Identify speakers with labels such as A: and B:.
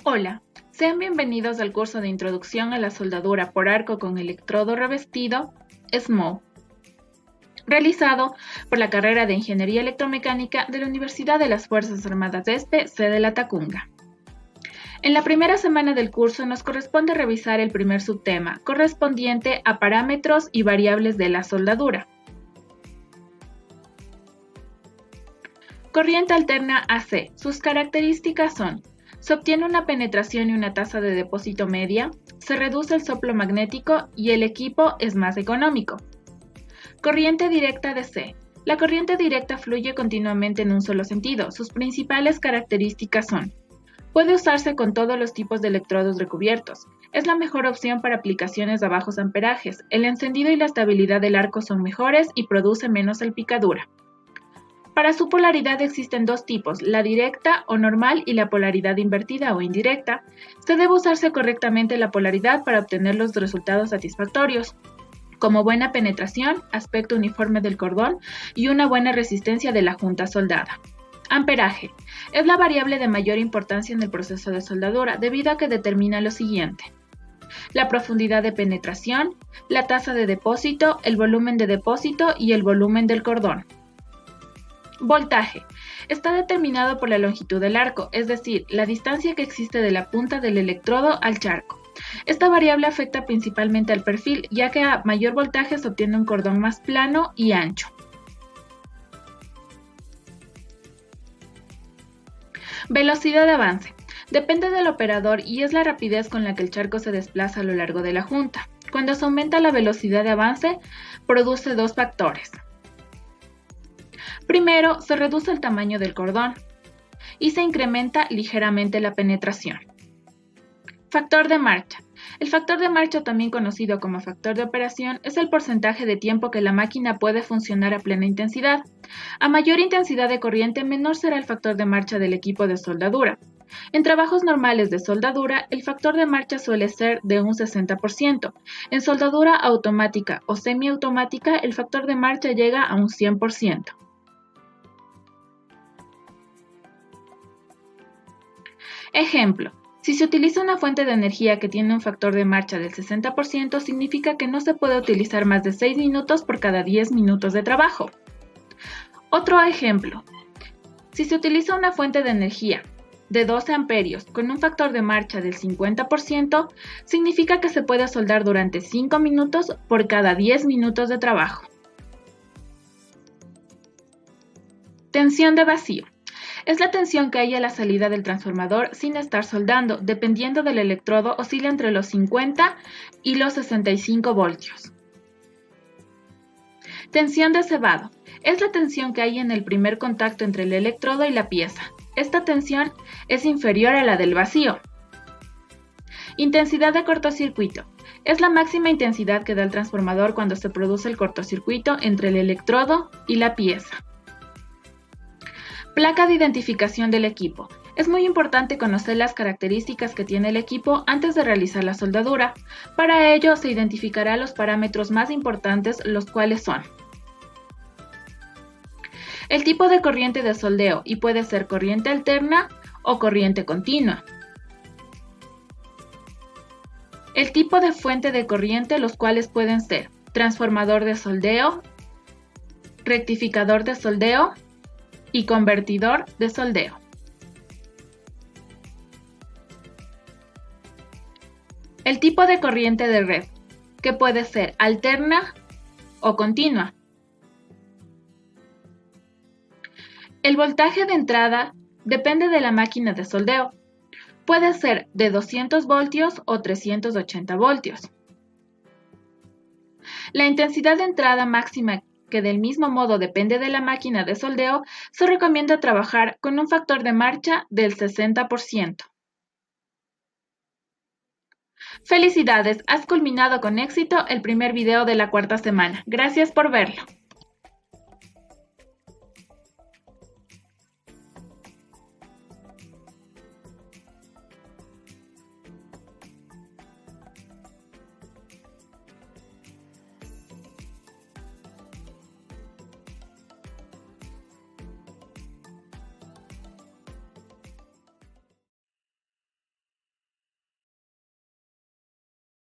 A: Hola, sean bienvenidos al curso de Introducción a la Soldadura por Arco con Electrodo Revestido, SMO, realizado por la carrera de Ingeniería Electromecánica de la Universidad de las Fuerzas Armadas ESPE, sede La Tacunga. En la primera semana del curso nos corresponde revisar el primer subtema, correspondiente a parámetros y variables de la soldadura. Corriente alterna AC. Sus características son: se obtiene una penetración y una tasa de depósito media, se reduce el soplo magnético y el equipo es más económico. Corriente directa DC. La corriente directa fluye continuamente en un solo sentido. Sus principales características son: puede usarse con todos los tipos de electrodos recubiertos. Es la mejor opción para aplicaciones a bajos amperajes. El encendido y la estabilidad del arco son mejores y produce menos salpicadura. Para su polaridad existen dos tipos, la directa o normal y la polaridad invertida o indirecta. Se debe usarse correctamente la polaridad para obtener los resultados satisfactorios, como buena penetración, aspecto uniforme del cordón y una buena resistencia de la junta soldada. Amperaje. Es la variable de mayor importancia en el proceso de soldadura debido a que determina lo siguiente: la profundidad de penetración, la tasa de depósito, el volumen de depósito y el volumen del cordón. Voltaje. Está determinado por la longitud del arco, es decir, la distancia que existe de la punta del electrodo al charco. Esta variable afecta principalmente al perfil, ya que a mayor voltaje se obtiene un cordón más plano y ancho. Velocidad de avance. Depende del operador y es la rapidez con la que el charco se desplaza a lo largo de la junta. Cuando se aumenta la velocidad de avance, produce dos factores. Primero, se reduce el tamaño del cordón y se incrementa ligeramente la penetración. Factor de marcha. El factor de marcha, también conocido como factor de operación, es el porcentaje de tiempo que la máquina puede funcionar a plena intensidad. A mayor intensidad de corriente, menor será el factor de marcha del equipo de soldadura. En trabajos normales de soldadura, el factor de marcha suele ser de un 60%. En soldadura automática o semiautomática, el factor de marcha llega a un 100%. Ejemplo: si se utiliza una fuente de energía que tiene un factor de marcha del 60%, significa que no se puede utilizar más de 6 minutos por cada 10 minutos de trabajo. Otro ejemplo: si se utiliza una fuente de energía de 12 amperios con un factor de marcha del 50%, significa que se puede soldar durante 5 minutos por cada 10 minutos de trabajo. Tensión de vacío. Es la tensión que hay a la salida del transformador sin estar soldando. Dependiendo del electrodo, oscila entre los 50 y los 65 voltios. Tensión de cebado. Es la tensión que hay en el primer contacto entre el electrodo y la pieza. Esta tensión es inferior a la del vacío. Intensidad de cortocircuito. Es la máxima intensidad que da el transformador cuando se produce el cortocircuito entre el electrodo y la pieza. Placa de identificación del equipo. Es muy importante conocer las características que tiene el equipo antes de realizar la soldadura. Para ello se identificará los parámetros más importantes, los cuales son: el tipo de corriente de soldeo, y puede ser corriente alterna o corriente continua. El tipo de fuente de corriente, los cuales pueden ser transformador de soldeo, rectificador de soldeo y convertidor de soldeo. El tipo de corriente de red, que puede ser alterna o continua. El voltaje de entrada depende de la máquina de soldeo. Puede ser de 200 voltios o 380 voltios. La intensidad de entrada máxima, que del mismo modo depende de la máquina de soldeo, se recomienda trabajar con un factor de marcha del 60%. ¡Felicidades! Has culminado con éxito el primer video de la cuarta semana. Gracias por verlo.